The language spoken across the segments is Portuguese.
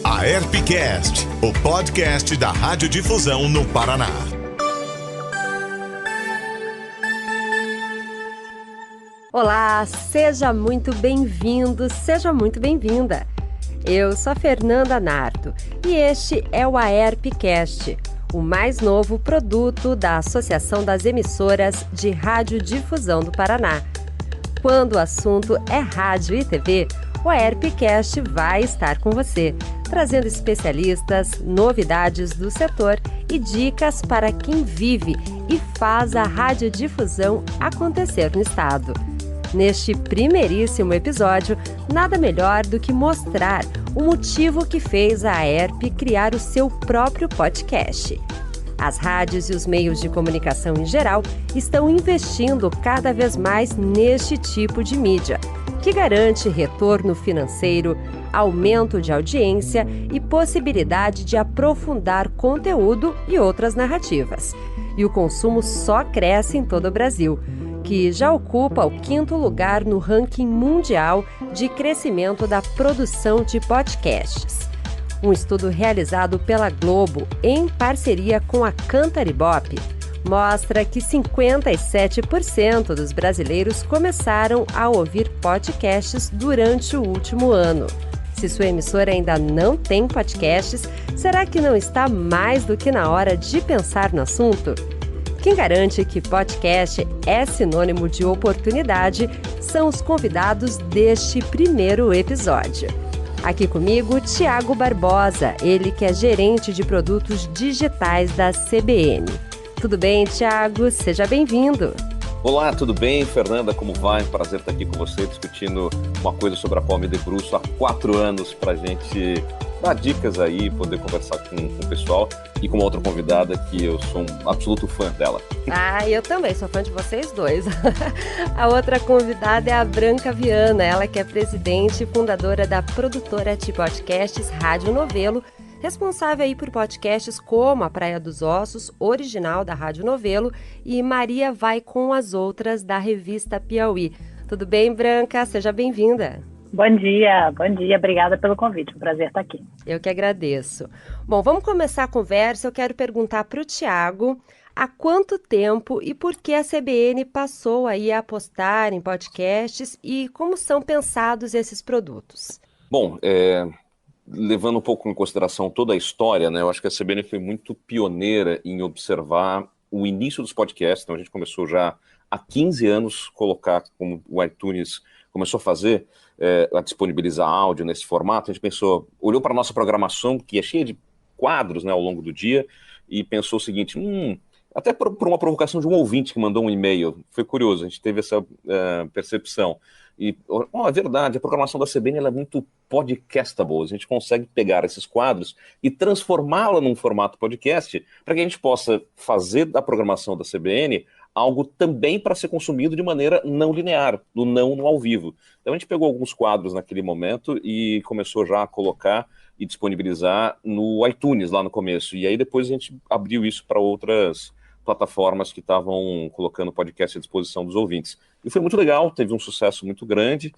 AERPcast, o podcast da Radiodifusão no Paraná. Olá, seja muito bem-vindo, seja muito bem-vinda. Eu sou a Fernanda Nardo e este é o AERPcast, o mais novo produto da Associação das Emissoras de Radiodifusão do Paraná. Quando o assunto é rádio e TV, o AERPcast vai estar com você, trazendo especialistas, novidades do setor e dicas para quem vive e faz a radiodifusão acontecer no estado. Neste primeiríssimo episódio, nada melhor do que mostrar o motivo que fez a AERP criar o seu próprio podcast. As rádios e os meios de comunicação em geral estão investindo cada vez mais neste tipo de mídia, que garante retorno financeiro, aumento de audiência e possibilidade de aprofundar conteúdo e outras narrativas. E o consumo só cresce em todo o Brasil, que já ocupa o 5º lugar no ranking mundial de crescimento da produção de podcasts. Um estudo realizado pela Globo em parceria com a Cantaribop mostra que 57% dos brasileiros começaram a ouvir podcasts durante o último ano. Se sua emissora ainda não tem podcasts, será que não está mais do que na hora de pensar no assunto? Quem garante que podcast é sinônimo de oportunidade são os convidados deste primeiro episódio. Aqui comigo, Tiago Barbosa, ele que é gerente de produtos digitais da CBN. Tudo bem, Tiago? Seja bem-vindo. Olá, tudo bem? Fernanda, como vai? Prazer estar aqui com você, discutindo uma coisa sobre a qual me debruço há 4 anos para a gente dar dicas aí, poder conversar com o pessoal e com uma outra convidada que eu sou um absoluto fã dela. Ah, eu também sou fã de vocês dois. A outra convidada é a Branca Viana, ela que é presidente e fundadora da produtora de podcasts Rádio Novelo, responsável aí por podcasts como A Praia dos Ossos, original da Rádio Novelo, e Maria Vai com as Outras, da revista Piauí. Tudo bem, Branca? Seja bem-vinda. Bom dia, obrigada pelo convite, um prazer estar aqui. Eu que agradeço. Bom, vamos começar a conversa. Eu quero perguntar para o Tiago há quanto tempo e por que a CBN passou aí a apostar em podcasts e como são pensados esses produtos. Bom, levando um pouco em consideração toda a história, né, eu acho que a CBN foi muito pioneira em observar o início dos podcasts. Então a gente começou já há 15 anos colocar, como o iTunes começou a fazer, a disponibilizar áudio nesse formato. A gente pensou, olhou para a nossa programação, que é cheia de quadros, né, ao longo do dia, e pensou o seguinte, até por uma provocação de um ouvinte que mandou um e-mail, foi curioso, a gente teve essa percepção. E, é verdade, a programação da CBN ela é muito podcastable, a gente consegue pegar esses quadros e transformá-la num formato podcast para que a gente possa fazer da programação da CBN algo também para ser consumido de maneira não linear, no ao vivo. Então a gente pegou alguns quadros naquele momento e começou já a colocar e disponibilizar no iTunes lá no começo. E aí depois a gente abriu isso para outras plataformas que estavam colocando podcast à disposição dos ouvintes. E foi muito legal, teve um sucesso muito grande.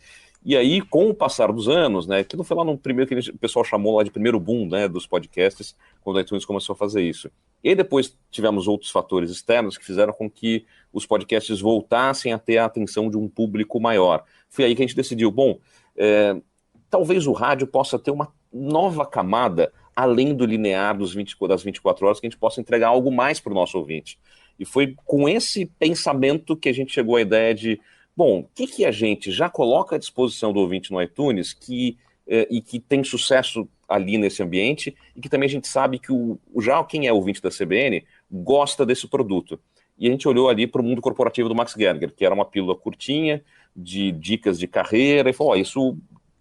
E aí, com o passar dos anos, né, que não foi lá no primeiro que o pessoal chamou lá de primeiro boom, né, dos podcasts, quando a iTunes começou a fazer isso. E aí depois tivemos outros fatores externos que fizeram com que os podcasts voltassem a ter a atenção de um público maior. Foi aí que a gente decidiu, talvez o rádio possa ter uma nova camada, além do linear das 24 horas, que a gente possa entregar algo mais para o nosso ouvinte. E foi com esse pensamento que a gente chegou à ideia de, o que a gente já coloca à disposição do ouvinte no iTunes e que tem sucesso ali nesse ambiente e que também a gente sabe que já quem é ouvinte da CBN gosta desse produto. E a gente olhou ali para o mundo corporativo do Max Geringer, que era uma pílula curtinha de dicas de carreira, e falou, isso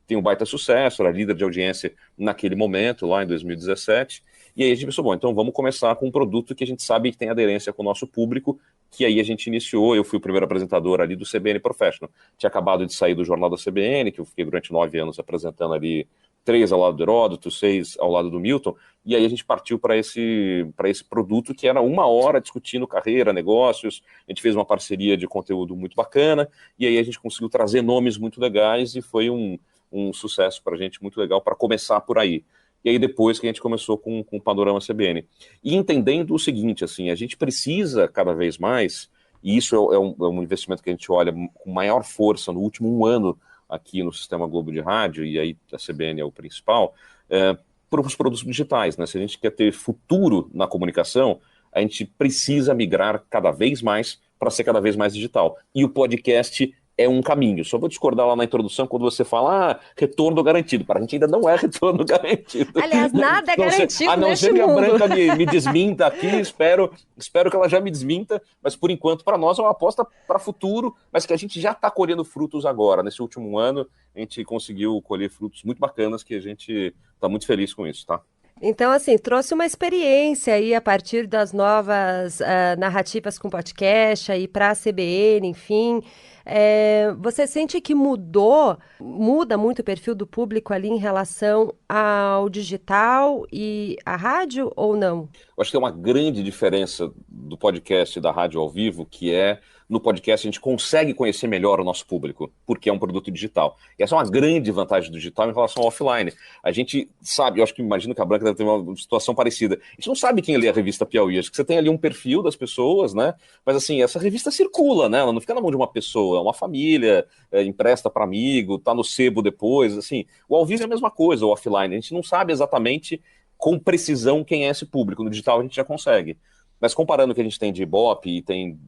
tem um baita sucesso, era líder de audiência naquele momento, lá em 2017, e aí a gente pensou, então vamos começar com um produto que a gente sabe que tem aderência com o nosso público, que aí a gente iniciou, eu fui o primeiro apresentador ali do CBN Professional. Tinha acabado de sair do Jornal da CBN, que eu fiquei durante 9 anos apresentando ali 3 ao lado do Heródoto, 6 ao lado do Milton, e aí a gente partiu para esse produto que era 1 hora discutindo carreira, negócios. A gente fez uma parceria de conteúdo muito bacana, e aí a gente conseguiu trazer nomes muito legais, e foi um sucesso para a gente muito legal para começar por aí. e aí depois que a gente começou com o Panorama CBN. E entendendo o seguinte, assim, a gente precisa cada vez mais, e isso é um investimento que a gente olha com maior força no último 1 ano aqui no Sistema Globo de Rádio, e aí a CBN é o principal, para os produtos digitais, né? Se a gente quer ter futuro na comunicação, a gente precisa migrar cada vez mais para ser cada vez mais digital. E o podcast é um caminho. Só vou discordar lá na introdução quando você fala retorno garantido. Para a gente ainda não é retorno garantido. Aliás, nada é garantido a não neste ser que a mundo. Branca me desminta aqui, espero que ela já me desminta, mas por enquanto para nós é uma aposta para futuro, mas que a gente já está colhendo frutos agora. Nesse último ano, a gente conseguiu colher frutos muito bacanas que a gente está muito feliz com isso, tá? Então, assim, trouxe uma experiência aí a partir das novas narrativas com podcast aí para a CBN, enfim. Você sente que muda muito o perfil do público ali em relação ao digital e à rádio ou não? Eu acho que tem uma grande diferença do podcast e da rádio ao vivo, que é no podcast a gente consegue conhecer melhor o nosso público, porque é um produto digital. E essa é uma grande vantagem do digital em relação ao offline. A gente sabe, eu acho que imagino que a Branca deve ter uma situação parecida. A gente não sabe quem lê a revista Piauí, acho que você tem ali um perfil das pessoas, né? Mas assim, essa revista circula, né? Ela não fica na mão de uma pessoa, é uma família, empresta para amigo, tá no sebo depois, assim. O ao vivo é a mesma coisa, o offline. A gente não sabe exatamente com precisão quem é esse público. No digital a gente já consegue. Mas comparando o que a gente tem de Ibope e tem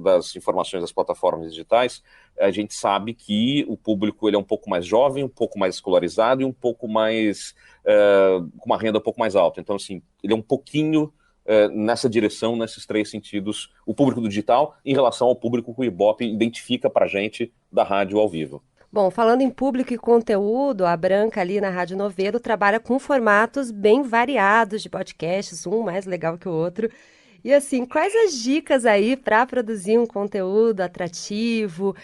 das informações das plataformas digitais, a gente sabe que o público ele é um pouco mais jovem, um pouco mais escolarizado e um pouco mais com uma renda um pouco mais alta. Então, assim, ele é um pouquinho nessa direção, nesses 3 sentidos, o público do digital em relação ao público que o Ibope identifica para a gente da rádio ao vivo. Bom, falando em público e conteúdo, a Branca ali na Rádio Novelo trabalha com formatos bem variados de podcasts, um mais legal que o outro. E assim, quais as dicas aí para produzir um conteúdo atrativo?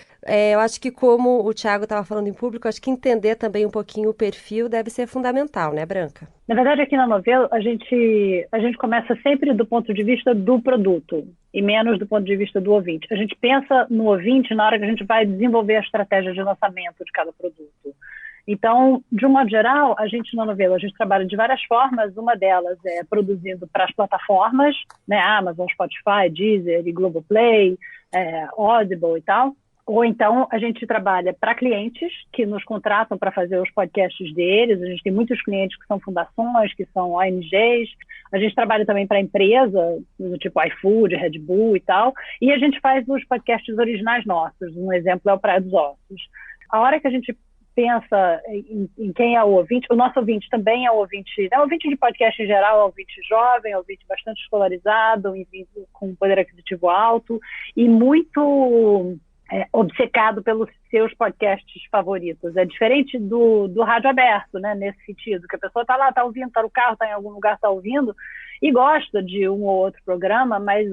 Eu acho que como o Thiago estava falando em público, acho que entender também um pouquinho o perfil deve ser fundamental, né, Branca? Na verdade, aqui na Novelo, a gente começa sempre do ponto de vista do produto e menos do ponto de vista do ouvinte. A gente pensa no ouvinte na hora que a gente vai desenvolver a estratégia de lançamento de cada produto. Então, de um modo geral, a gente na Novelo, a gente trabalha de várias formas. Uma delas é produzindo para as plataformas, né, Amazon, Spotify, Deezer e Globoplay, Audible e tal. Ou então a gente trabalha para clientes que nos contratam para fazer os podcasts deles. A gente tem muitos clientes que são fundações, que são ONGs. A gente trabalha também para empresa, do tipo iFood, Red Bull e tal. E a gente faz os podcasts originais nossos. Um exemplo é o Praia dos Ossos. A hora que a gente pensa em quem é o ouvinte, o nosso ouvinte também é o ouvinte de podcast em geral, é um ouvinte jovem, é um ouvinte bastante escolarizado, com poder aquisitivo alto e muito obcecado pelos seus podcasts favoritos. É diferente do rádio aberto, né, nesse sentido, que a pessoa está lá, está ouvindo, está no carro, está em algum lugar, está ouvindo, e gosta de um ou outro programa, mas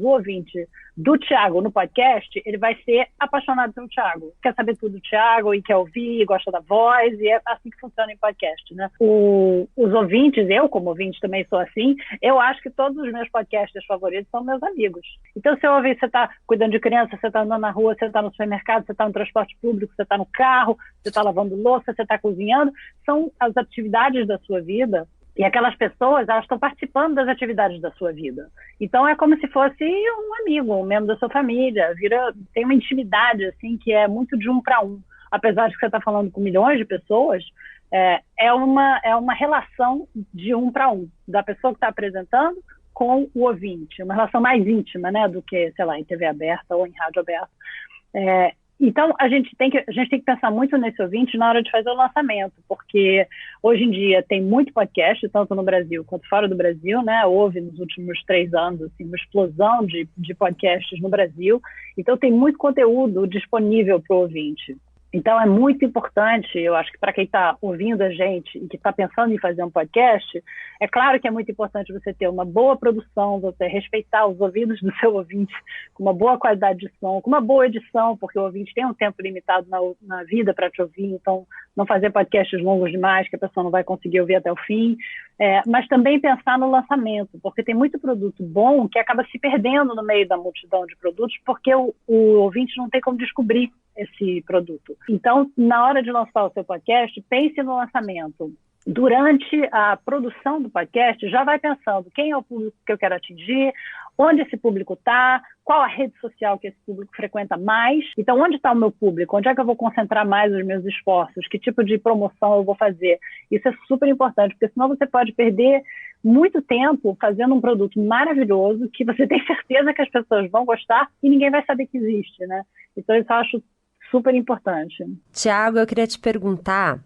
o ouvinte do Thiago no podcast, ele vai ser apaixonado pelo Thiago. Quer saber tudo do Thiago e quer ouvir, gosta da voz, e é assim que funciona em podcast, né? Os ouvintes, eu como ouvinte também sou assim, eu acho que todos os meus podcasts favoritos são meus amigos. Então, se eu ouvir, você está cuidando de criança, você está andando na rua, você está no supermercado, você está no transporte público, você está no carro, você está lavando louça, você está cozinhando, são as atividades da sua vida. E aquelas pessoas, elas estão participando das atividades da sua vida. Então, é como se fosse um amigo, um membro da sua família. Tem uma intimidade, assim, que é muito de um para um. Apesar de que você está falando com milhões de pessoas, é uma relação de um para um, da pessoa que está apresentando com o ouvinte. Uma relação mais íntima, né, do que, sei lá, em TV aberta ou em rádio aberta. Então, a gente tem que pensar muito nesse ouvinte na hora de fazer o lançamento, porque hoje em dia tem muito podcast, tanto no Brasil quanto fora do Brasil, né? Houve nos últimos 3 anos assim, uma explosão de podcasts no Brasil, então tem muito conteúdo disponível para o ouvinte. Então, é muito importante, eu acho que para quem está ouvindo a gente e que está pensando em fazer um podcast, é claro que é muito importante você ter uma boa produção, você respeitar os ouvidos do seu ouvinte, com uma boa qualidade de som, com uma boa edição, porque o ouvinte tem um tempo limitado na vida para te ouvir, então não fazer podcasts longos demais, que a pessoa não vai conseguir ouvir até o fim, mas também pensar no lançamento, porque tem muito produto bom que acaba se perdendo no meio da multidão de produtos, porque o ouvinte não tem como descobrir esse produto. Então, na hora de lançar o seu podcast, pense no lançamento. durante a produção do podcast, já vai pensando quem é o público que eu quero atingir, onde esse público está, qual a rede social que esse público frequenta mais. Então, onde está o meu público? Onde é que eu vou concentrar mais os meus esforços? Que tipo de promoção eu vou fazer? Isso é super importante, porque senão você pode perder muito tempo fazendo um produto maravilhoso que você tem certeza que as pessoas vão gostar e ninguém vai saber que existe, né? Então, isso eu acho super importante. Tiago, eu queria te perguntar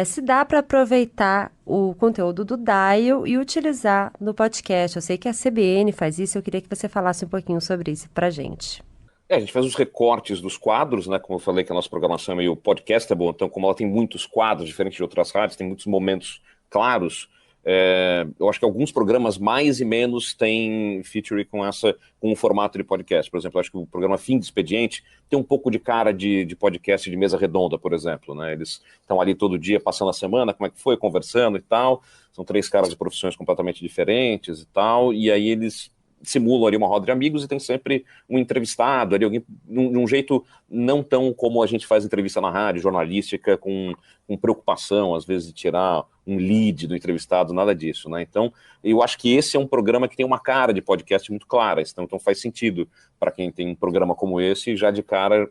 se dá para aproveitar o conteúdo do Dial e utilizar no podcast. Eu sei que a CBN faz isso, eu queria que você falasse um pouquinho sobre isso para a gente. A gente faz os recortes dos quadros, né? Como eu falei que a nossa programação é meio podcastable, então como ela tem muitos quadros, diferente de outras rádios, tem muitos momentos claros, eu acho que alguns programas mais e menos têm feature com o formato de podcast. Por exemplo, eu acho que o programa Fim de Expediente tem um pouco de cara de podcast de mesa redonda, por exemplo, né? Eles estão ali todo dia, passando a semana, como é que foi, conversando e tal. São 3 caras de profissões completamente diferentes e tal, e aí eles simulam ali uma roda de amigos e tem sempre um entrevistado ali, alguém de um jeito não tão como a gente faz entrevista na rádio, jornalística, com preocupação, às vezes, de tirar um lead do entrevistado, nada disso, né? Então, eu acho que esse é um programa que tem uma cara de podcast muito clara, então faz sentido para quem tem um programa como esse, já de cara,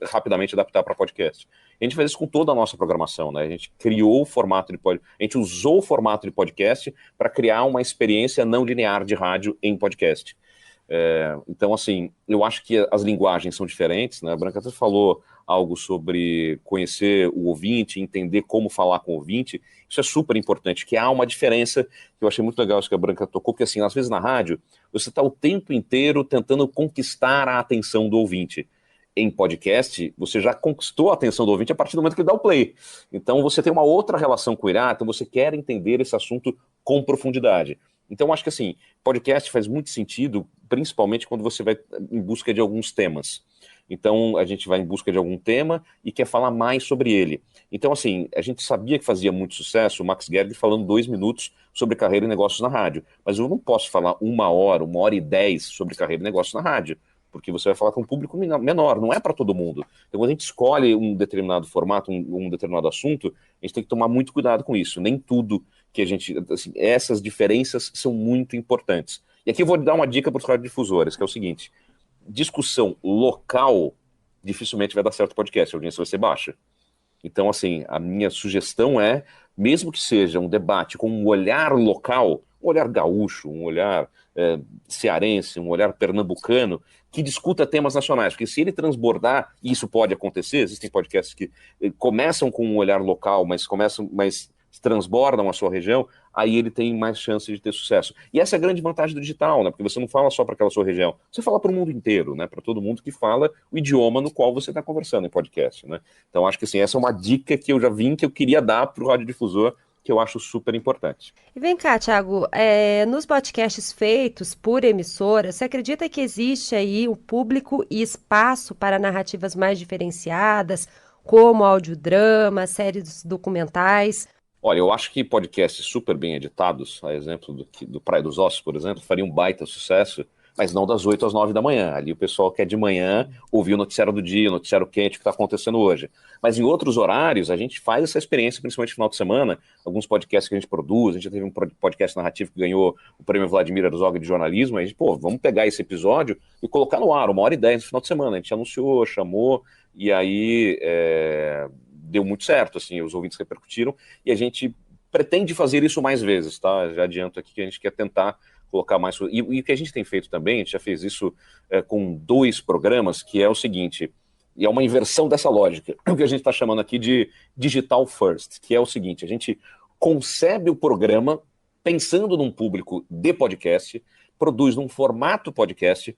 rapidamente adaptar para podcast. A gente faz isso com toda a nossa programação, né? A gente criou o formato de podcast, a gente usou o formato de podcast para criar uma experiência não linear de rádio em podcast. Então, assim, eu acho que as linguagens são diferentes, né? A Branca até falou algo sobre conhecer o ouvinte, entender como falar com o ouvinte. Isso é super importante, que há uma diferença, que eu achei muito legal isso que a Branca tocou, porque, assim, às vezes na rádio, você está o tempo inteiro tentando conquistar a atenção do ouvinte. Em podcast, você já conquistou a atenção do ouvinte a partir do momento que ele dá o play. Então, você tem uma outra relação com o Irá, então você quer entender esse assunto com profundidade. Então, acho que, assim, podcast faz muito sentido, principalmente quando você vai em busca de alguns temas. Então, a gente vai em busca de algum tema e quer falar mais sobre ele. Então, assim, a gente sabia que fazia muito sucesso o Max Gerber falando 2 minutos sobre carreira e negócios na rádio. Mas eu não posso falar 1h e 10 sobre carreira e negócios na rádio, porque você vai falar com um público menor, não é para todo mundo. Então, quando a gente escolhe um determinado formato, um determinado assunto, a gente tem que tomar muito cuidado com isso. Nem tudo que a gente... Assim, essas diferenças são muito importantes. E aqui eu vou dar uma dica para os radiodifusores, que é o seguinte: discussão local dificilmente vai dar certo podcast, a audiência vai ser baixa. Então, assim, a minha sugestão é, mesmo que seja um debate com um olhar local, um olhar gaúcho, um olhar cearense, um olhar pernambucano, que discuta temas nacionais, porque se ele transbordar, e isso pode acontecer, existem podcasts que começam com um olhar local, mas transbordam a sua região, aí ele tem mais chance de ter sucesso. E essa é a grande vantagem do digital, né? Porque você não fala só para aquela sua região, você fala para o mundo inteiro, né? Para todo mundo que fala o idioma no qual você está conversando em podcast, né? Então, acho que assim, essa é uma dica que eu já vi que eu queria dar para o radiodifusor, que eu acho super importante. E vem cá, Thiago, nos podcasts feitos por emissora, você acredita que existe aí um público e espaço para narrativas mais diferenciadas, como audiodrama, séries documentais? Olha, eu acho que podcasts super bem editados, a exemplo do Praia dos Ossos, por exemplo, faria um baita sucesso, mas não das 8 às 9 da manhã. Ali o pessoal quer de manhã ouvir o noticiário do dia, o noticiário quente que está acontecendo hoje. Mas em outros horários, a gente faz essa experiência, principalmente no final de semana, alguns podcasts que a gente produz, a gente já teve um podcast narrativo que ganhou o prêmio Vladimir Herzog de jornalismo, a gente, vamos pegar esse episódio e colocar no ar, 1h10 no final de semana. A gente anunciou, chamou, e aí deu muito certo, assim, os ouvintes repercutiram, e a gente pretende fazer isso mais vezes, tá? Já adianto aqui que a gente quer tentar colocar mais... E o que a gente tem feito também, a gente já fez isso com 2 programas, que é o seguinte, e é uma inversão dessa lógica, o que a gente está chamando aqui de digital first, que é o seguinte: a gente concebe o programa pensando num público de podcast, produz num formato podcast.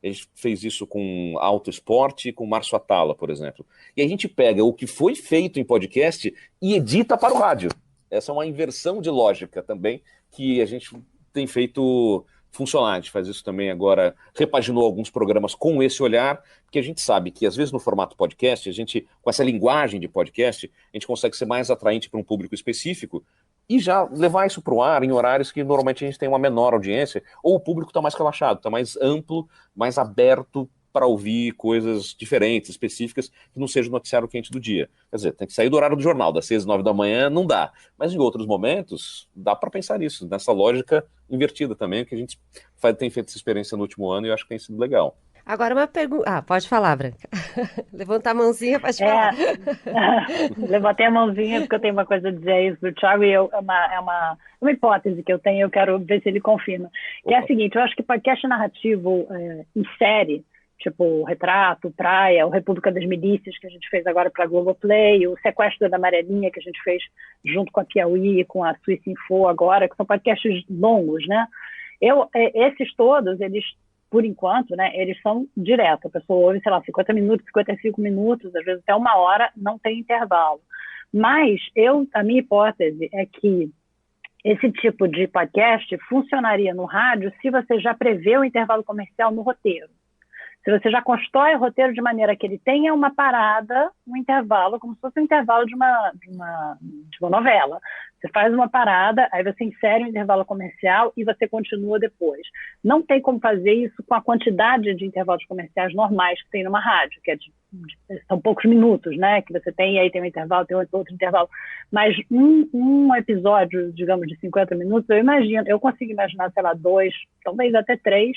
A gente fez isso com Auto Esporte e com Márcio Atala, por exemplo. E a gente pega o que foi feito em podcast e edita para o rádio. Essa é uma inversão de lógica também, que a gente tem feito funcionar. A gente faz isso também agora, repaginou alguns programas com esse olhar, porque a gente sabe que, às vezes, no formato podcast, a gente, com essa linguagem de podcast, a gente consegue ser mais atraente para um público específico e já levar isso para o ar em horários que normalmente a gente tem uma menor audiência, ou o público está mais relaxado, está mais amplo, mais aberto para ouvir coisas diferentes, específicas, que não seja o noticiário quente do dia. Quer dizer, tem que sair do horário do jornal, das 6 às 9 da manhã, não dá. Mas em outros momentos, dá para pensar nisso, nessa lógica invertida também, que a gente tem feito essa experiência no último ano e eu acho que tem sido legal. Agora uma pergunta. Ah, pode falar, Branca. Levantar a mãozinha, pode falar. Levantei a mãozinha porque eu tenho uma coisa a dizer isso do Thiago e é uma hipótese que eu tenho, eu quero ver se ele confirma. Que é a seguinte, eu acho que podcast narrativo em série, tipo Retrato, Praia, o República das Milícias, que a gente fez agora para a Globoplay, o Sequestro da Amarelinha, que a gente fez junto com a Piauí e com a Suíça Info agora, que são podcasts longos, né? Esses todos, eles por enquanto, né, eles são direto. A pessoa ouve, sei lá, 50 minutos, 55 minutos, às vezes até 1 hora, não tem intervalo. Mas a minha hipótese é que esse tipo de podcast funcionaria no rádio se você já prevê o intervalo comercial no roteiro. Se você já constrói o roteiro de maneira que ele tenha uma parada, um intervalo, como se fosse um intervalo de uma novela. Você faz uma parada, aí você insere um intervalo comercial e você continua depois. Não tem como fazer isso com a quantidade de intervalos comerciais normais que tem numa rádio, que são poucos minutos, né? Que você tem, e aí tem um intervalo, tem outro intervalo. Mas um episódio, digamos, de 50 minutos, eu consigo imaginar, sei lá, 2, talvez até 3,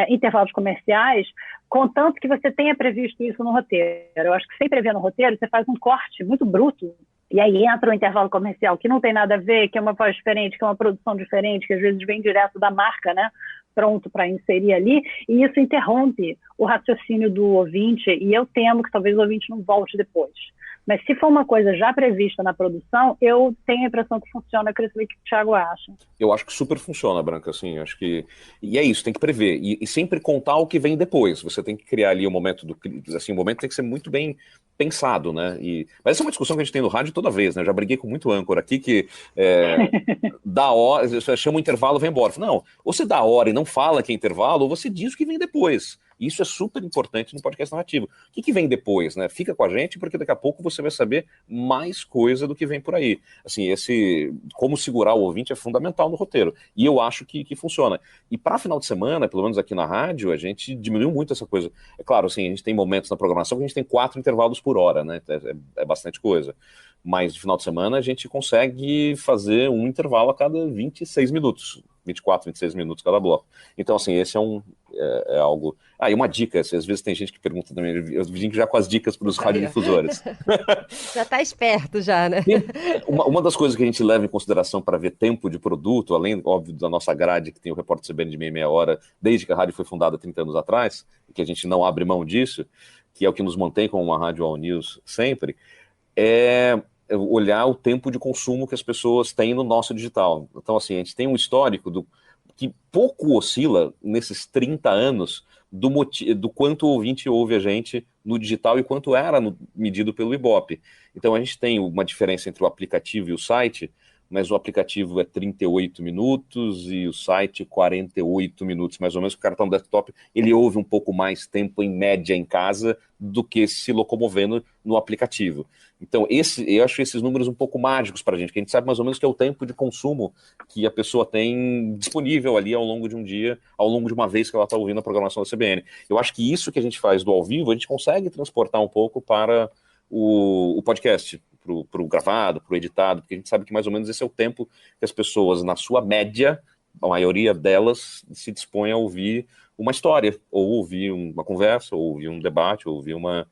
intervalos comerciais, contanto que você tenha previsto isso no roteiro. Eu acho que sem prever no roteiro, você faz um corte muito bruto, e aí entra um intervalo comercial que não tem nada a ver, que é uma voz diferente, que é uma produção diferente, que às vezes vem direto da marca, né? Pronto para inserir ali, e isso interrompe o raciocínio do ouvinte, e eu temo que talvez o ouvinte não volte depois. Mas se for uma coisa já prevista na produção, eu tenho a impressão que funciona. Eu queria saber o que o Thiago acha. Eu acho que super funciona, Branca, assim, acho que... E é isso, tem que prever, e sempre contar o que vem depois. Você tem que criar ali o momento assim, o momento tem que ser muito bem pensado, né? Mas essa é uma discussão que a gente tem no rádio toda vez, né? Eu já briguei com muito âncora aqui que dá hora, você chama o intervalo e vem embora. Não, ou você dá hora e não fala que é intervalo, ou você diz o que vem depois. Isso é super importante no podcast narrativo. O que vem depois, né? Fica com a gente, porque daqui a pouco você vai saber mais coisa do que vem por aí. Assim, como segurar o ouvinte é fundamental no roteiro. E eu acho que funciona. E para final de semana, pelo menos aqui na rádio, a gente diminuiu muito essa coisa. É claro, assim, a gente tem momentos na programação que a gente tem 4 intervalos por hora, né? É bastante coisa. Mas de final de semana a gente consegue fazer um intervalo a cada 26 minutos. 24, 26 minutos cada bloco. Então, assim, esse é algo... E uma dica, às vezes tem gente que pergunta também, eu vim já com as dicas para os radiodifusores. Já está esperto já, né? Uma das coisas que a gente leva em consideração para ver tempo de produto, além, óbvio, da nossa grade, que tem o Repórter CBN de meia hora, desde que a rádio foi fundada 30 anos atrás, e que a gente não abre mão disso, que é o que nos mantém como uma rádio all news sempre, é olhar o tempo de consumo que as pessoas têm no nosso digital. Então, assim, a gente tem um histórico que pouco oscila nesses 30 anos do quanto o ouvinte ouve a gente no digital e quanto era medido pelo Ibope. Então, a gente tem uma diferença entre o aplicativo e o site, mas o aplicativo é 38 minutos e o site 48 minutos, mais ou menos. O cara tá no desktop, ele ouve um pouco mais tempo em média em casa do que se locomovendo no aplicativo. Então, eu acho esses números um pouco mágicos para a gente, que a gente sabe mais ou menos que é o tempo de consumo que a pessoa tem disponível ali ao longo de um dia, ao longo de uma vez que ela está ouvindo a programação da CBN. Eu acho que isso que a gente faz do ao vivo, a gente consegue transportar um pouco para o podcast, para o gravado, para o editado, porque a gente sabe que mais ou menos esse é o tempo que as pessoas, na sua média, a maioria delas se dispõe a ouvir uma história, ou ouvir uma conversa, ou ouvir um debate, ou ouvir uma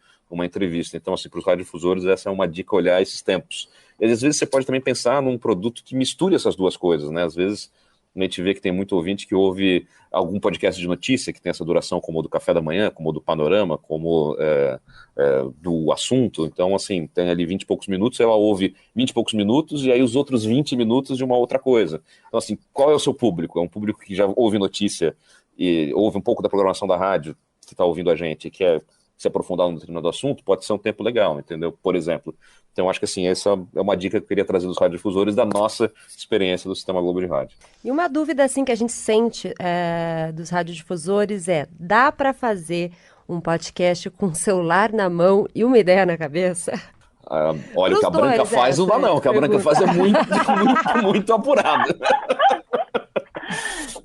entrevista. Então, assim, para os radiodifusores, essa é uma dica, olhar esses tempos. E às vezes você pode também pensar num produto que misture essas duas coisas, né? Às vezes a gente vê que tem muito ouvinte que ouve algum podcast de notícia que tem essa duração, como o do Café da Manhã, como o do Panorama, como do Assunto. Então, assim, tem ali 20 e poucos minutos, ela ouve 20 e poucos minutos e aí os outros 20 minutos de uma outra coisa. Então, assim, qual é o seu público? É um público que já ouve notícia e ouve um pouco da programação da rádio, que está ouvindo a gente, que quer se aprofundar num determinado assunto, pode ser um tempo legal, entendeu? Por exemplo. Então, acho que assim, essa é uma dica que eu queria trazer dos radiodifusores da nossa experiência do Sistema Globo de Rádio. E uma dúvida assim que a gente sente dos radiodifusores dá para fazer um podcast com o celular na mão e uma ideia na cabeça? Olha, o que a Branca faz não dá não, o que a Branca faz é muito, muito, muito apurado.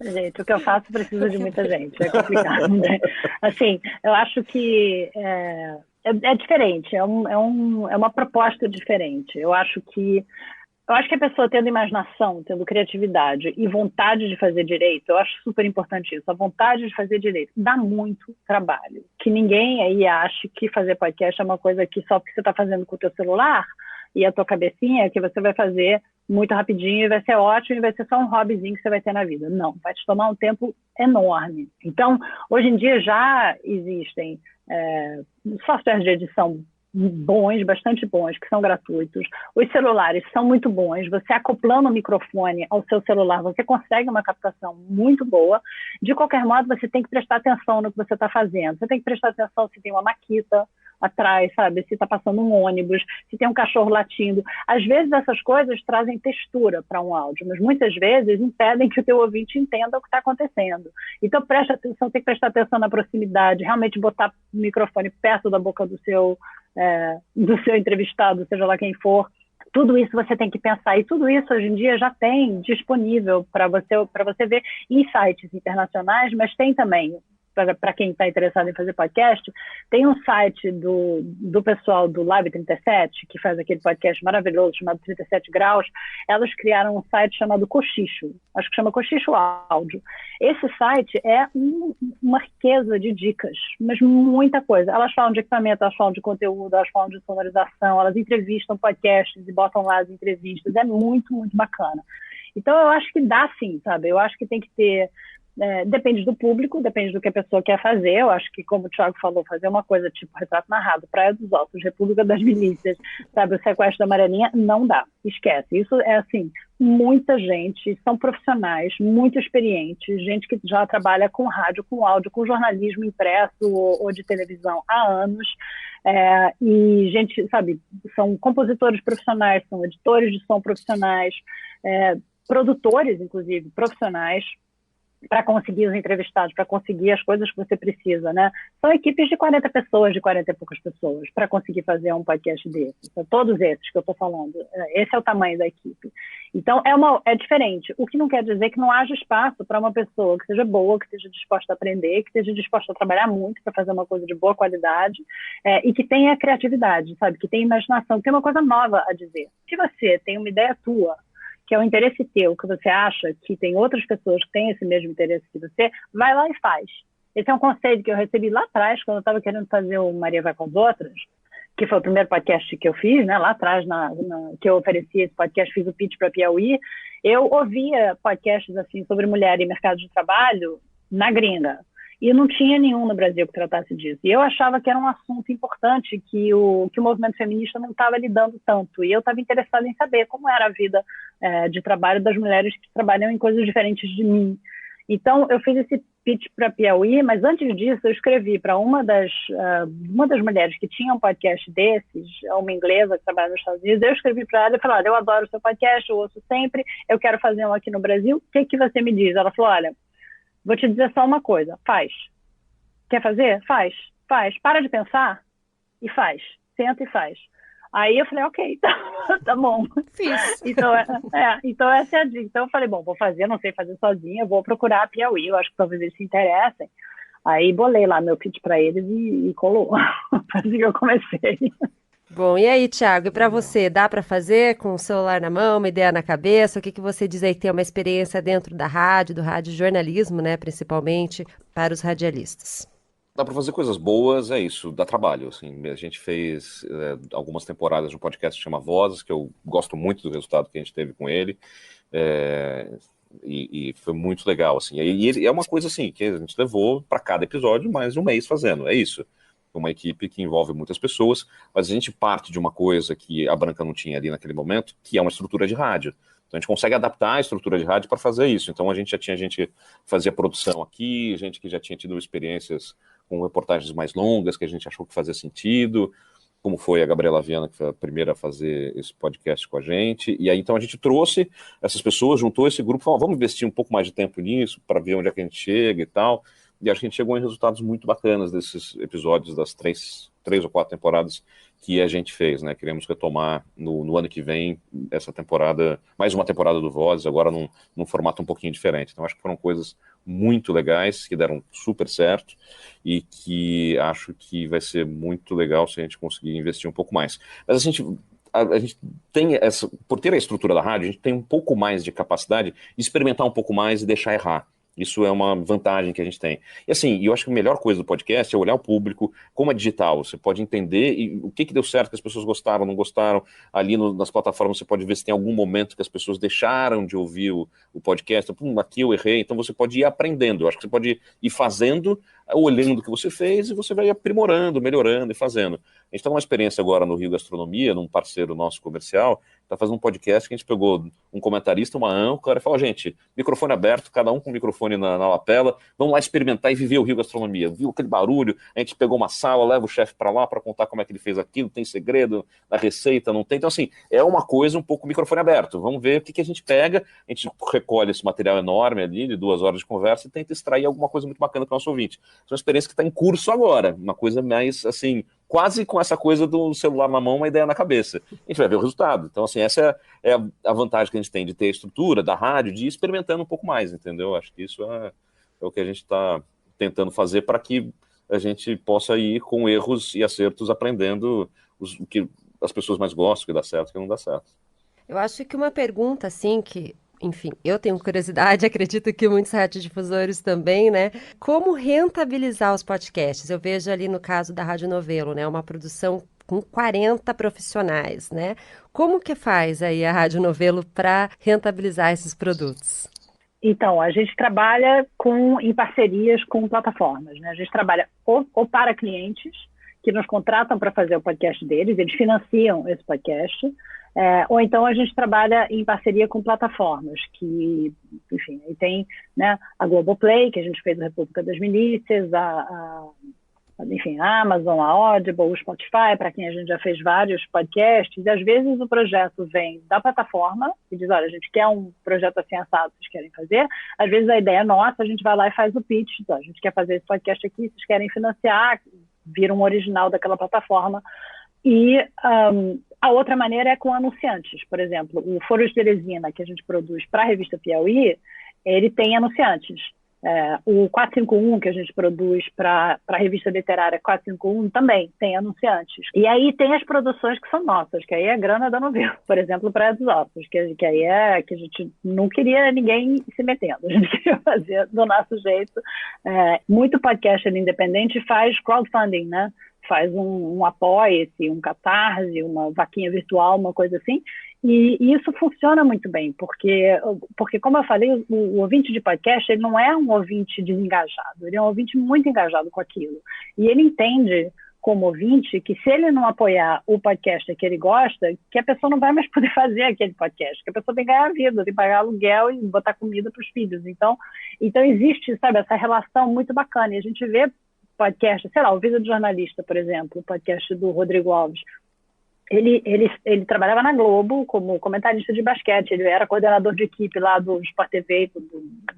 Gente, o que eu faço precisa de muita gente, é complicado, né? Assim, eu acho que é diferente, é uma proposta diferente. Eu acho que a pessoa tendo imaginação, tendo criatividade e vontade de fazer direito, eu acho super importante isso. A vontade de fazer direito dá muito trabalho. Que ninguém aí ache que fazer podcast é uma coisa que só porque você está fazendo com o teu celular e a tua cabecinha que você vai fazer muito rapidinho e vai ser ótimo e vai ser só um hobbyzinho que você vai ter na vida. Não, vai te tomar um tempo enorme. Então, hoje em dia já existem softwares de edição bons, bastante bons, que são gratuitos. Os celulares são muito bons. Você acoplando o microfone ao seu celular, você consegue uma captação muito boa. De qualquer modo, você tem que prestar atenção no que você está fazendo. Você tem que prestar atenção se tem uma maquita atrás, sabe? Se está passando um ônibus, se tem um cachorro latindo. Às vezes essas coisas trazem textura para um áudio, mas muitas vezes impedem que o teu ouvinte entenda o que está acontecendo. Então presta atenção, tem que prestar atenção na proximidade, realmente botar o microfone perto da boca do seu entrevistado, seja lá quem for. Tudo isso você tem que pensar, e tudo isso hoje em dia já tem disponível para você ver em sites internacionais, mas tem também, para quem está interessado em fazer podcast, tem um site do pessoal do Lab 37, que faz aquele podcast maravilhoso chamado 37 Graus. Elas criaram um site chamado Cochicho, acho que chama Cochicho Áudio. Esse site é uma riqueza de dicas, mas muita coisa. Elas falam de equipamento, elas falam de conteúdo, elas falam de sonorização, elas entrevistam podcasts e botam lá as entrevistas. É muito, muito bacana. Então eu acho que dá sim, sabe? Eu acho que tem que ter... depende do público, depende do que a pessoa quer fazer. Eu acho que, como o Thiago falou, fazer uma coisa tipo Retrato Narrado, Praia dos Ossos, República das Milícias, sabe, o Sequestro da Amarelinha, não dá, esquece. Isso é assim, muita gente, são profissionais muito experientes, gente que já trabalha com rádio, com áudio, com jornalismo impresso ou de televisão há anos, e gente, sabe, são compositores profissionais, são editores de som profissionais, produtores, inclusive, profissionais, para conseguir os entrevistados, para conseguir as coisas que você precisa, né? São equipes de 40 pessoas, de 40 e poucas pessoas, para conseguir fazer um podcast desse. São todos esses que eu estou falando. Esse é o tamanho da equipe. Então, é diferente. O que não quer dizer que não haja espaço para uma pessoa que seja boa, que esteja disposta a aprender, que esteja disposta a trabalhar muito para fazer uma coisa de boa qualidade, e que tenha criatividade, sabe? Que tenha imaginação, que tenha uma coisa nova a dizer. Se você tem uma ideia tua, que é um interesse teu, que você acha que tem outras pessoas que têm esse mesmo interesse que você, vai lá e faz. Esse é um conselho que eu recebi lá atrás, quando eu estava querendo fazer o Maria Vai com as Outras, que foi o primeiro podcast que eu fiz, né, lá atrás, que eu ofereci esse podcast, fiz o pitch para Piauí. Eu ouvia podcasts assim, sobre mulher e mercado de trabalho na gringa. E não tinha nenhum no Brasil que tratasse disso. E eu achava que era um assunto importante, que o movimento feminista não estava lidando tanto. E eu estava interessada em saber como era a vida de trabalho das mulheres que trabalham em coisas diferentes de mim. Então, eu fiz esse pitch para Piauí, mas antes disso eu escrevi para uma das mulheres que tinha um podcast desses, uma inglesa que trabalha nos Estados Unidos. Eu escrevi para ela e falei: olha, eu adoro o seu podcast, eu ouço sempre, eu quero fazer um aqui no Brasil, o que você me diz? Ela falou: olha, vou te dizer só uma coisa, faz. Quer fazer? Faz. Para de pensar e faz. Senta e faz. Aí eu falei: ok, tá bom. Fiz. Então essa é a dica. Então eu falei: bom, vou fazer, não sei fazer sozinha, vou procurar a Piauí, eu acho que talvez eles se interessem. Aí bolei lá meu pitch para eles e colou. Assim que eu comecei. Bom, e aí, Thiago, e para você, dá para fazer com o celular na mão, uma ideia na cabeça? O que você diz aí que tem uma experiência dentro da rádio, do radiojornalismo, né, principalmente para os radialistas? Dá para fazer coisas boas, é isso, dá trabalho. Assim, a gente fez algumas temporadas de um podcast que chama Vozes, que eu gosto muito do resultado que a gente teve com ele, e foi muito legal. Assim, e é uma coisa assim, que a gente levou para cada episódio mais de um mês fazendo, é isso. Uma equipe que envolve muitas pessoas, mas a gente parte de uma coisa que a Branca não tinha ali naquele momento, que é uma estrutura de rádio. Então a gente consegue adaptar a estrutura de rádio para fazer isso. Então a gente já tinha gente que fazia produção aqui, gente que já tinha tido experiências com reportagens mais longas, que a gente achou que fazia sentido, como foi a Gabriela Viana, que foi a primeira a fazer esse podcast com a gente. E aí então a gente trouxe essas pessoas, juntou esse grupo, falou: vamos investir um pouco mais de tempo nisso, para ver onde é que a gente chega e tal. E acho que a gente chegou em resultados muito bacanas desses episódios das três ou quatro temporadas que a gente fez, né? Queremos retomar no ano que vem essa temporada, mais uma temporada do Vozes, agora num formato um pouquinho diferente. Então acho que foram coisas muito legais, que deram super certo e que acho que vai ser muito legal se a gente conseguir investir um pouco mais. Mas a gente tem por ter a estrutura da rádio, a gente tem um pouco mais de capacidade de experimentar um pouco mais e deixar errar. Isso é uma vantagem que a gente tem. E assim, eu acho que a melhor coisa do podcast é olhar o público, como é digital, você pode entender o que deu certo, que as pessoas gostaram, não gostaram. Ali nas plataformas você pode ver se tem algum momento que as pessoas deixaram de ouvir o podcast. Aqui eu errei. Então você pode ir aprendendo. Eu acho que você pode ir fazendo, olhando o que você fez, e você vai aprimorando, melhorando e fazendo. A gente está numa experiência agora no Rio Gastronomia, num parceiro nosso comercial, está fazendo um podcast que a gente pegou um comentarista, uma âncora, e falou, gente, microfone aberto, cada um com o microfone na lapela, vamos lá experimentar e viver o Rio Gastronomia. Viu aquele barulho, a gente pegou uma sala, leva o chefe para lá para contar como é que ele fez aquilo, tem segredo na receita, não tem. Então, assim, é uma coisa um pouco microfone aberto. Vamos ver o que a gente pega, a gente recolhe esse material enorme ali, de 2 horas de conversa, e tenta extrair alguma coisa muito bacana para o nosso ouvinte. É uma experiência que está em curso agora, uma coisa mais, assim, quase com essa coisa do celular na mão, uma ideia na cabeça. A gente vai ver o resultado. Então, assim, essa é a vantagem que a gente tem de ter a estrutura da rádio, de ir experimentando um pouco mais, entendeu? Acho que isso é o que a gente está tentando fazer para que a gente possa ir com erros e acertos aprendendo o que as pessoas mais gostam, o que dá certo e o que não dá certo. Eu acho que uma pergunta, assim, que, enfim, eu tenho curiosidade, acredito que muitos radiodifusores também, né? Como rentabilizar os podcasts? Eu vejo ali no caso da Rádio Novelo, né? Uma produção com 40 profissionais, né? Como que faz aí a Rádio Novelo para rentabilizar esses produtos? Então, a gente trabalha em parcerias com plataformas, né? A gente trabalha ou para clientes que nos contratam para fazer o podcast deles, eles financiam esse podcast, ou então a gente trabalha em parceria com plataformas que, enfim, aí tem, né, a Globoplay, que a gente fez a República das Milícias, enfim, a Amazon, a Audible, o Spotify, para quem a gente já fez vários podcasts, e às vezes o projeto vem da plataforma e diz, olha, a gente quer um projeto assim assado, vocês querem fazer? Às vezes a ideia é nossa, a gente vai lá e faz o pitch, então, a gente quer fazer esse podcast aqui, vocês querem financiar, vira um original daquela plataforma. E a outra maneira é com anunciantes, por exemplo, o Foro de Teresina, que a gente produz para a revista Piauí, ele tem anunciantes. O 451, que a gente produz para a revista literária 451, também tem anunciantes. E aí tem as produções que são nossas, que aí é a grana da novela. Por exemplo, Praia dos Ossos, que aí é que a gente não queria ninguém se metendo, a gente queria fazer do nosso jeito. Muito podcaster independente faz crowdfunding, né? Faz um Apoia-se, um Catarse, uma vaquinha virtual, uma coisa assim. E isso funciona muito bem, porque como eu falei, o ouvinte de podcast, ele não é um ouvinte desengajado, ele é um ouvinte muito engajado com aquilo. E ele entende, como ouvinte, que se ele não apoiar o podcast que ele gosta, que a pessoa não vai mais poder fazer aquele podcast, que a pessoa tem que ganhar a vida, tem que pagar aluguel e botar comida para os filhos. Então existe, sabe, essa relação muito bacana. E a gente vê podcast, sei lá, o Vida do Jornalista, por exemplo, o podcast do Rodrigo Alves. Ele trabalhava na Globo como comentarista de basquete, ele era coordenador de equipe lá do Sport TV,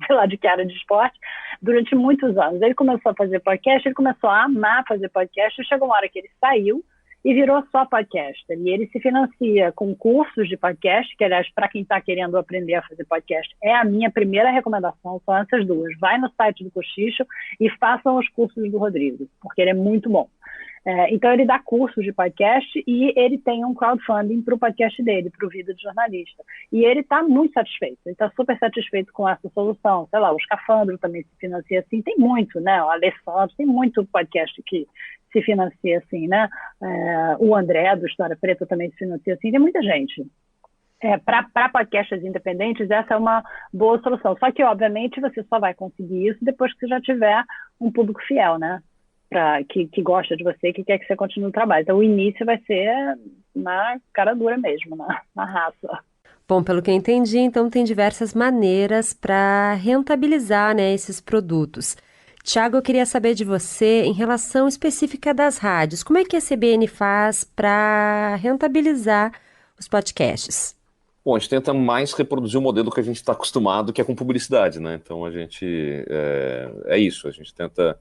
sei lá de que área de esporte, durante muitos anos. Ele começou a fazer podcast, ele começou a amar fazer podcast, e chegou uma hora que ele saiu e virou só podcaster. E ele se financia com cursos de podcast, que, aliás, para quem está querendo aprender a fazer podcast, é a minha primeira recomendação, são essas duas. Vai no site do Cochicho e façam os cursos do Rodrigo, porque ele é muito bom. Então, ele dá cursos de podcast e ele tem um crowdfunding para o podcast dele, para o Vida de Jornalista. E ele está muito satisfeito, ele está super satisfeito com essa solução. Sei lá, o Escafandro também se financia assim, tem muito, né? O Alessandro, tem muito podcast que se financia assim, né? O André, do História Preta, também se financia assim, tem muita gente. Para podcasts independentes, essa é uma boa solução. Só que, obviamente, você só vai conseguir isso depois que você já tiver um público fiel, né? Que gosta de você, que quer que você continue o trabalho. Então, o início vai ser na cara dura mesmo, na raça. Bom, pelo que eu entendi, então tem diversas maneiras para rentabilizar, né, esses produtos. Tiago, eu queria saber de você em relação específica das rádios. Como é que a CBN faz para rentabilizar os podcasts? Bom, a gente tenta mais reproduzir o modelo que a gente está acostumado, que é com publicidade, né? Então, a gente... é isso, a gente tenta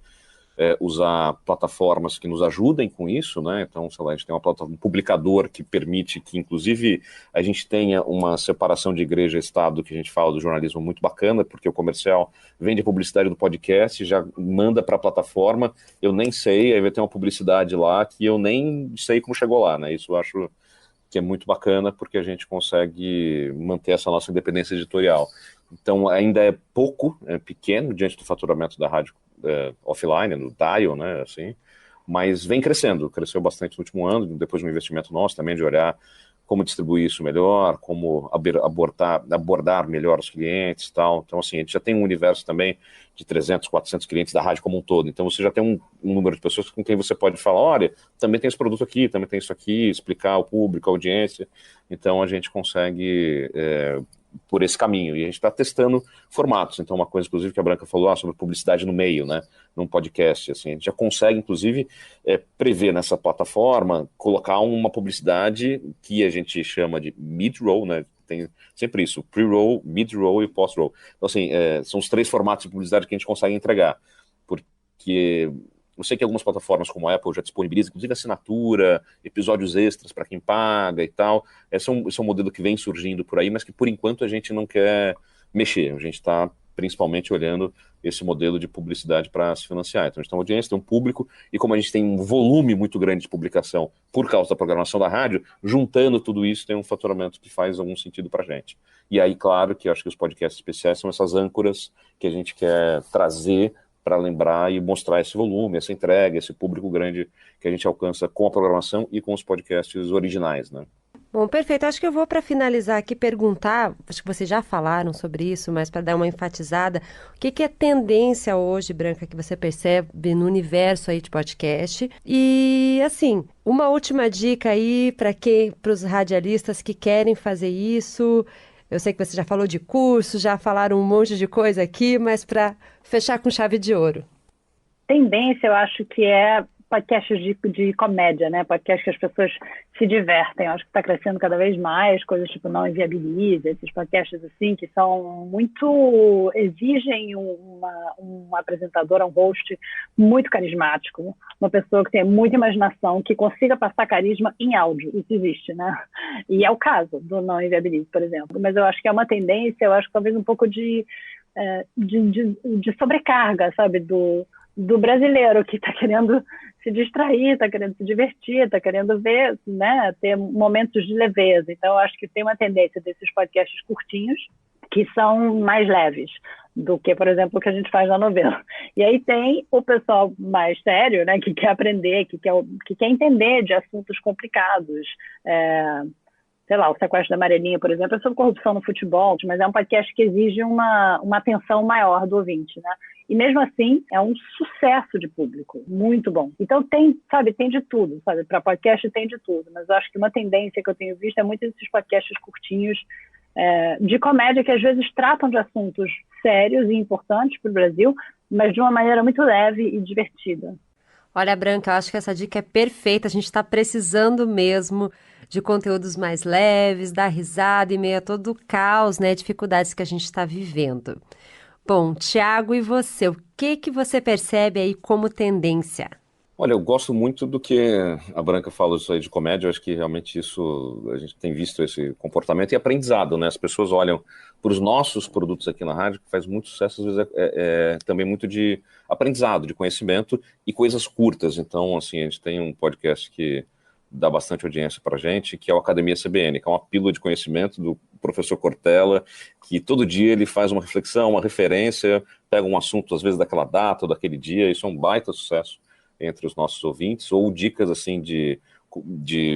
usar plataformas que nos ajudem com isso, né? Então, sei lá, a gente tem um publicador que permite que, inclusive, a gente tenha uma separação de igreja e Estado, que a gente fala do jornalismo muito bacana, porque o comercial vende a publicidade do podcast, já manda para a plataforma, eu nem sei, aí vai ter uma publicidade lá que eu nem sei como chegou lá, né? Isso eu acho que é muito bacana, porque a gente consegue manter essa nossa independência editorial. Então, ainda é pouco, é pequeno, diante do faturamento da rádio offline, no dial, né, assim, mas vem crescendo, cresceu bastante no último ano, depois de um investimento nosso também de olhar como distribuir isso melhor, como abordar melhor os clientes e tal. Então, assim, a gente já tem um universo também de 300, 400 clientes da rádio como um todo. Então, você já tem um número de pessoas com quem você pode falar, olha, também tem esse produto aqui, também tem isso aqui, explicar ao público, à audiência. Então, a gente consegue por esse caminho. E a gente está testando formatos. Então, uma coisa, inclusive, que a Branca falou sobre publicidade no meio, né? Num podcast, assim, a gente já consegue, inclusive, prever nessa plataforma, colocar uma publicidade que a gente chama de mid-roll, né? Tem sempre isso, pre-roll, mid-roll e post-roll. Então, assim, são os 3 formatos de publicidade que a gente consegue entregar. Porque eu sei que algumas plataformas como a Apple já disponibilizam, inclusive, assinatura, episódios extras para quem paga e tal. Esse é um modelo que vem surgindo por aí, mas que, por enquanto, a gente não quer mexer. A gente está principalmente olhando esse modelo de publicidade para se financiar. Então, a gente tem uma audiência, tem um público, e como a gente tem um volume muito grande de publicação por causa da programação da rádio, juntando tudo isso, tem um faturamento que faz algum sentido para a gente. E aí, claro, que eu acho que os podcasts especiais são essas âncoras que a gente quer trazer para lembrar e mostrar esse volume, essa entrega, esse público grande que a gente alcança com a programação e com os podcasts originais, né? Bom, perfeito. Acho que eu vou, para finalizar aqui, perguntar, acho que vocês já falaram sobre isso, mas para dar uma enfatizada, o que é tendência hoje, Branca, que você percebe no universo aí de podcast? E, assim, uma última dica aí para os radialistas que querem fazer isso. Eu sei que você já falou de curso, já falaram um monte de coisa aqui, mas para fechar com chave de ouro. Tendência, eu acho que é podcasts de comédia, né? Podcasts que as pessoas se divertem. Eu acho que está crescendo cada vez mais, coisas tipo Não Inviabiliza, esses podcasts assim, que são muito... exigem um apresentador, um host muito carismático, uma pessoa que tem muita imaginação, que consiga passar carisma em áudio. Isso existe, né? E é o caso do Não Inviabiliza, por exemplo. Mas eu acho que é uma tendência, eu acho que talvez um pouco de sobrecarga, sabe, do brasileiro que está querendo se distrair, está querendo se divertir, está querendo ver, né, ter momentos de leveza. Então, eu acho que tem uma tendência desses podcasts curtinhos que são mais leves do que, por exemplo, o que a gente faz na novela. E aí tem o pessoal mais sério, né, que quer aprender, que quer entender de assuntos complicados. Sei lá, o Sequestro da Amarelinha, por exemplo, é sobre corrupção no futebol, mas é um podcast que exige uma atenção maior do ouvinte, né? E mesmo assim, é um sucesso de público, muito bom. Então tem de tudo, sabe? Para podcast tem de tudo, mas eu acho que uma tendência que eu tenho visto é muito esses podcasts curtinhos de comédia que às vezes tratam de assuntos sérios e importantes para o Brasil, mas de uma maneira muito leve e divertida. Olha, Branca, eu acho que essa dica é perfeita. A gente está precisando mesmo de conteúdos mais leves, dar risada em meio a todo o caos, né, dificuldades que a gente está vivendo. Bom, Thiago, e você? O que você percebe aí como tendência? Olha, eu gosto muito do que a Branca fala isso aí de comédia. Eu acho que realmente isso, a gente tem visto esse comportamento e aprendizado, né? As pessoas olham para os nossos produtos aqui na rádio, que faz muito sucesso, às vezes também muito de aprendizado, de conhecimento e coisas curtas. Então, assim, a gente tem um podcast que dá bastante audiência para a gente, que é o Academia CBN, que é uma pílula de conhecimento do professor Cortella, que todo dia ele faz uma reflexão, uma referência, pega um assunto, às vezes, daquela data ou daquele dia. Isso é um baita sucesso entre os nossos ouvintes, ou dicas assim de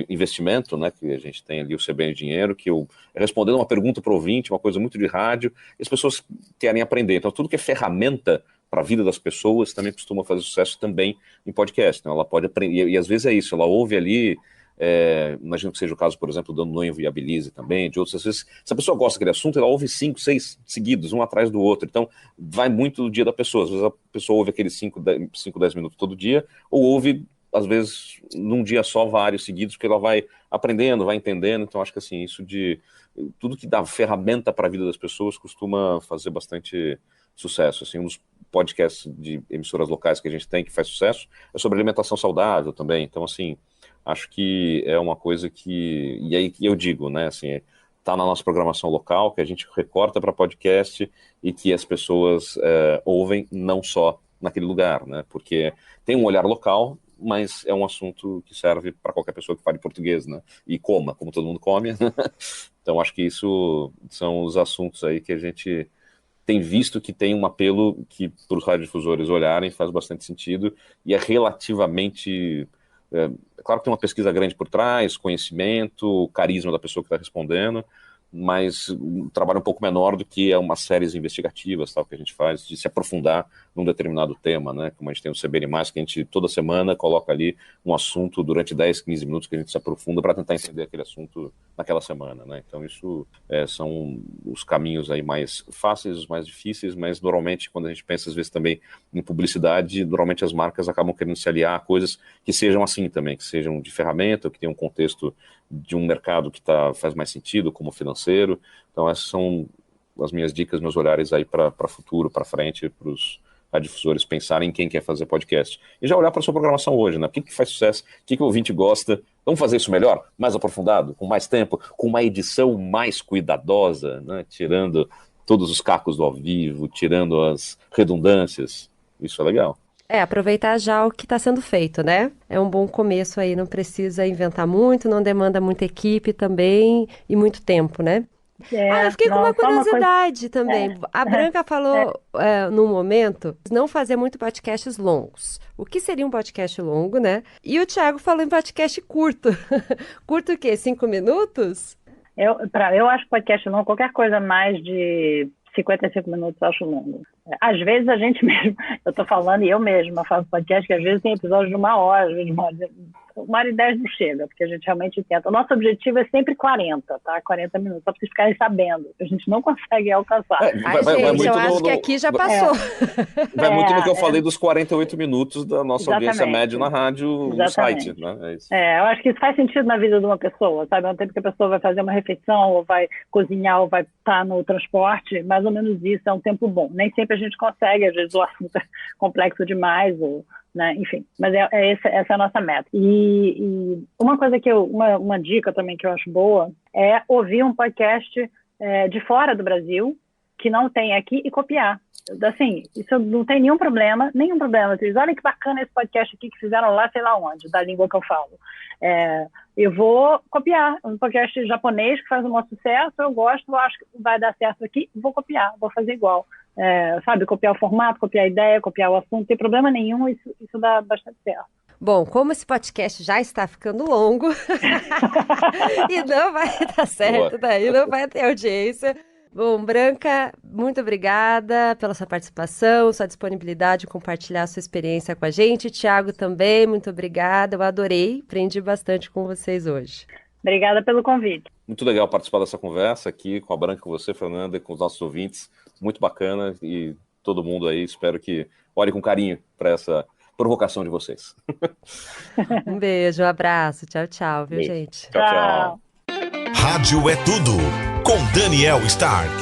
investimento, né, que a gente tem ali o CBN Dinheiro, que eu respondendo uma pergunta para o ouvinte, uma coisa muito de rádio, e as pessoas querem aprender. Então, tudo que é ferramenta para a vida das pessoas também costuma fazer sucesso também em podcast. Então, ela pode aprender, e às vezes é isso, ela ouve ali, imagino que seja o caso, por exemplo, do Não Inviabilize também, de outros, às vezes, se a pessoa gosta daquele assunto, ela ouve 5, 6 seguidos, um atrás do outro. Então, vai muito do dia da pessoa. Às vezes a pessoa ouve aqueles 5, 10 minutos todo dia, ou ouve, às vezes, num dia só, vários seguidos, porque ela vai aprendendo, vai entendendo. Então, acho que assim, isso de tudo que dá ferramenta para a vida das pessoas costuma fazer bastante sucesso. Assim, um dos podcasts de emissoras locais que a gente tem, que faz sucesso, é sobre alimentação saudável também. Então, assim, acho que é uma coisa que... E aí eu digo, né, assim, tá na nossa programação local, que a gente recorta para podcast e que as pessoas ouvem não só naquele lugar, né, porque tem um olhar local, mas é um assunto que serve para qualquer pessoa que fale português, né, e coma, como todo mundo come. Então, acho que isso são os assuntos aí que a gente tem visto que tem um apelo que, para os radiodifusores olharem, faz bastante sentido e é relativamente... claro que tem uma pesquisa grande por trás, conhecimento, carisma da pessoa que está respondendo, mas um trabalho um pouco menor do que umas séries investigativas, tal, que a gente faz, de se aprofundar num determinado tema, né? Como a gente tem o CBN+, que a gente toda semana coloca ali um assunto durante 10, 15 minutos que a gente se aprofunda para tentar entender aquele assunto naquela semana, né? Então isso são os caminhos aí mais fáceis, os mais difíceis, mas normalmente quando a gente pensa às vezes também em publicidade, normalmente as marcas acabam querendo se aliar a coisas que sejam assim também, que sejam de ferramenta, que tenham um contexto de um mercado que faz mais sentido, como financeiro. Então essas são as minhas dicas, meus olhares aí para futuro, para frente, para os radiodifusores pensarem em quem quer fazer podcast. E já olhar para a sua programação hoje, né? O que faz sucesso, o que o ouvinte gosta. Vamos fazer isso melhor, mais aprofundado, com mais tempo, com uma edição mais cuidadosa, né? Tirando todos os cacos do ao vivo, tirando as redundâncias. Isso é legal. Aproveitar já o que está sendo feito, né? É um bom começo aí, não precisa inventar muito, não demanda muita equipe também e muito tempo, né? Eu fiquei com uma curiosidade também. A Branca falou num momento, não fazer muito podcasts longos. O que seria um podcast longo, né? E o Thiago falou em podcast curto. Curto o quê? 5 minutos? Eu acho podcast longo, qualquer coisa mais de 55 minutos eu acho longo. Às vezes a gente mesmo, eu tô falando e eu mesma faço podcast que às vezes tem episódios de 1 hora, de 1h10 não chega, porque a gente realmente tenta. O nosso objetivo é sempre 40, tá? 40 minutos, só pra vocês ficarem sabendo. A gente não consegue alcançar. Gente, eu acho que aqui já passou. Vai muito no que eu falei dos 48 minutos da nossa audiência média na rádio, no site, né? É isso. Eu acho que isso faz sentido na vida de uma pessoa, sabe? É um tempo que a pessoa vai fazer uma refeição, ou vai cozinhar, ou vai estar no transporte, mais ou menos isso, é um tempo bom. Nem sempre a gente consegue, às vezes o assunto é complexo demais, né? Enfim, mas essa é a nossa meta. E uma coisa uma dica também que eu acho boa é ouvir um podcast de fora do Brasil, que não tem aqui, e copiar. Assim, isso não tem nenhum problema. Vocês olhem que bacana esse podcast aqui que fizeram lá, sei lá onde, da língua que eu falo. Eu vou copiar um podcast japonês que faz um maior sucesso, eu gosto, eu acho que vai dar certo aqui, vou copiar, vou fazer igual. Sabe, copiar o formato, copiar a ideia, copiar o assunto, não tem problema nenhum, isso dá bastante certo. Bom, como esse podcast já está ficando longo e não vai dar certo daí, não vai ter audiência. Bom, Branca, muito obrigada pela sua participação, sua disponibilidade de compartilhar a sua experiência com a gente. Thiago também, muito obrigada, eu adorei, aprendi bastante com vocês hoje. Obrigada pelo convite. Muito legal participar dessa conversa aqui com a Branca, com você, Fernanda, e com os nossos ouvintes. Muito bacana e todo mundo aí, espero que olhe com carinho para essa provocação de vocês. Um beijo, um abraço, tchau, viu, gente? Tchau. Rádio é tudo, com Daniel Stark.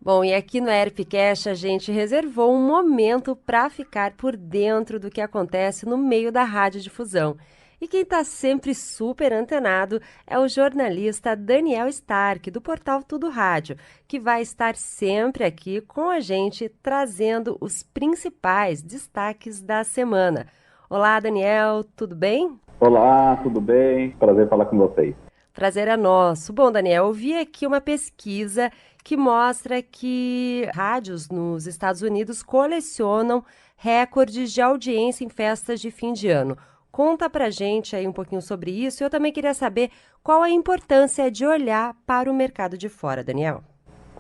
Bom, e aqui no ERPcast a gente reservou um momento para ficar por dentro do que acontece no meio da radiodifusão. E quem está sempre super antenado é o jornalista Daniel Stark, do portal Tudo Rádio, que vai estar sempre aqui com a gente, trazendo os principais destaques da semana. Olá, Daniel, tudo bem? Olá, tudo bem? Prazer falar com vocês. Prazer é nosso. Bom, Daniel, eu vi aqui uma pesquisa que mostra que rádios nos Estados Unidos colecionam recordes de audiência em festas de fim de ano. Conta pra gente aí um pouquinho sobre isso. Eu também queria saber qual a importância de olhar para o mercado de fora, Daniel.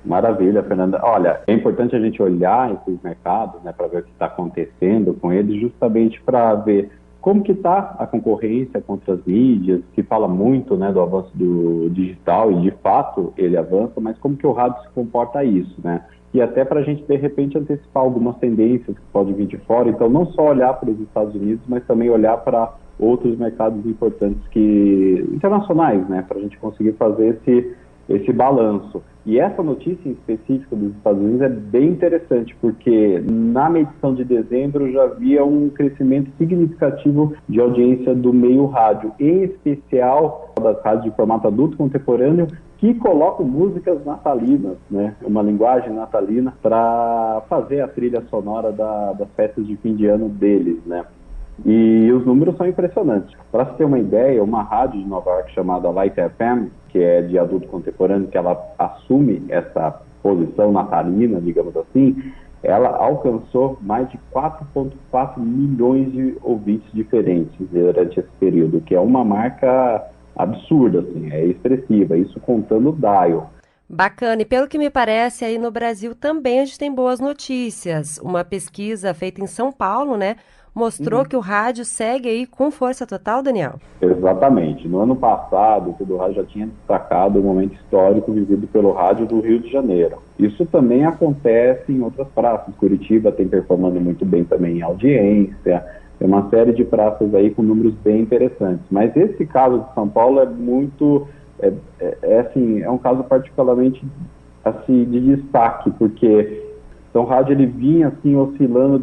Maravilha, Fernanda. Olha, é importante a gente olhar esses mercados, né, para ver o que está acontecendo com eles, justamente para ver como que está a concorrência contra as mídias, que fala muito, né, do avanço do digital, e de fato ele avança, mas como que o rádio se comporta a isso, né? E até para a gente, de repente, antecipar algumas tendências que podem vir de fora. Então, não só olhar para os Estados Unidos, mas também olhar para outros mercados importantes internacionais, né? Para a gente conseguir fazer esse balanço. E essa notícia em específico dos Estados Unidos é bem interessante, porque na medição de dezembro já havia um crescimento significativo de audiência do meio rádio, em especial das rádios de formato adulto contemporâneo, que colocam músicas natalinas, né? Uma linguagem natalina, para fazer a trilha sonora das festas de fim de ano deles, né? E os números são impressionantes. Para você ter uma ideia, uma rádio de Nova York chamada Light FM, que é de adulto contemporâneo, que ela assume essa posição natalina, digamos assim, ela alcançou mais de 4,4 milhões de ouvintes diferentes durante esse período, que é uma marca absurda, assim, é expressiva, isso contando o dial. Bacana, e pelo que me parece, aí no Brasil também a gente tem boas notícias. Uma pesquisa feita em São Paulo, né, mostrou que o rádio segue aí com força total, Daniel? Exatamente. No ano passado, o rádio já tinha destacado o momento histórico vivido pelo rádio do Rio de Janeiro. Isso também acontece em outras praças. Curitiba tem performando muito bem também em audiência. Tem uma série de praças aí com números bem interessantes. Mas esse caso de São Paulo é muito... é um caso particularmente assim, de destaque, porque então, o rádio ele vinha assim, oscilando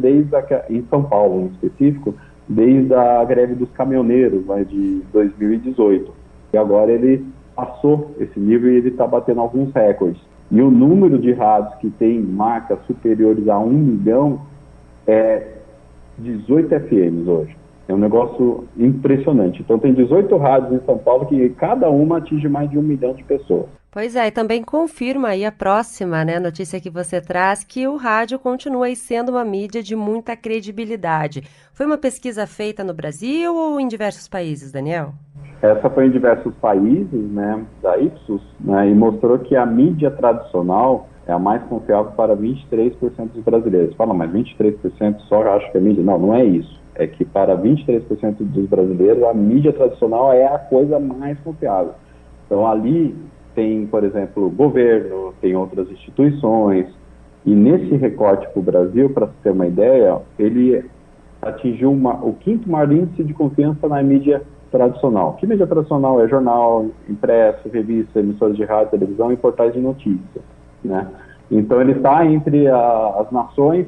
em São Paulo, em específico, desde a greve dos caminhoneiros, de 2018. E agora ele passou esse nível e ele está batendo alguns recordes. E o número de rádios que tem marcas superiores a 1 milhão é 18 FMs hoje. É um negócio impressionante. Então, tem 18 rádios em São Paulo que cada uma atinge mais de 1 milhão de pessoas. Pois é, e também confirma aí a próxima, né, notícia que você traz, que o rádio continua aí sendo uma mídia de muita credibilidade. Foi uma pesquisa feita no Brasil ou em diversos países, Daniel? Essa foi em diversos países, né, da Ipsos, né, e mostrou que a mídia tradicional é a mais confiável para 23% dos brasileiros. Fala, mas 23% só acho que é mídia? Não, não é isso. É que para 23% dos brasileiros, a mídia tradicional é a coisa mais confiável. Então, ali tem, por exemplo, o governo, tem outras instituições, e nesse recorte para o Brasil, para você ter uma ideia, ele atingiu o 5º maior índice de confiança na mídia tradicional. Que mídia tradicional? É jornal, impresso, revista, emissoras de rádio, televisão e portais de notícias, né? Então ele está entre as nações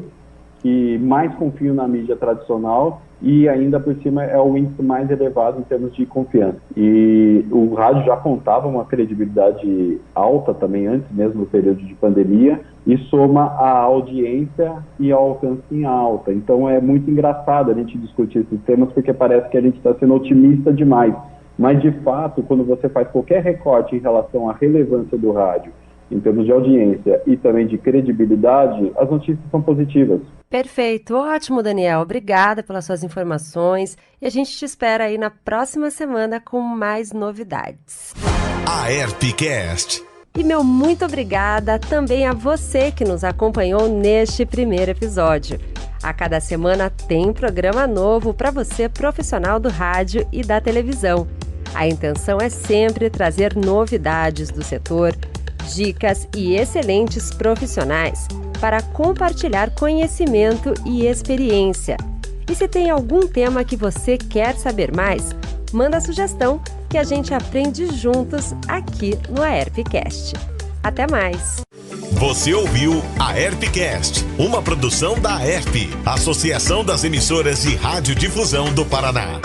que mais confiam na mídia tradicional e ainda por cima é o índice mais elevado em termos de confiança. E o rádio já contava uma credibilidade alta também antes mesmo do período de pandemia e soma a audiência e ao alcance em alta. Então é muito engraçado a gente discutir esses temas porque parece que a gente está sendo otimista demais. Mas de fato, quando você faz qualquer recorte em relação à relevância do rádio, em termos de audiência e também de credibilidade, as notícias são positivas. Perfeito, ótimo, Daniel. Obrigada pelas suas informações e a gente te espera aí na próxima semana com mais novidades. AERPcast. E meu muito obrigada também a você que nos acompanhou neste primeiro episódio. A cada semana tem programa novo para você, profissional do rádio e da televisão. A intenção é sempre trazer novidades do setor, dicas e excelentes profissionais para compartilhar conhecimento e experiência. E se tem algum tema que você quer saber mais, manda sugestão que a gente aprende juntos aqui no AERPcast. Até mais! Você ouviu AERPcast, uma produção da AERP, Associação das Emissoras de Radiodifusão do Paraná.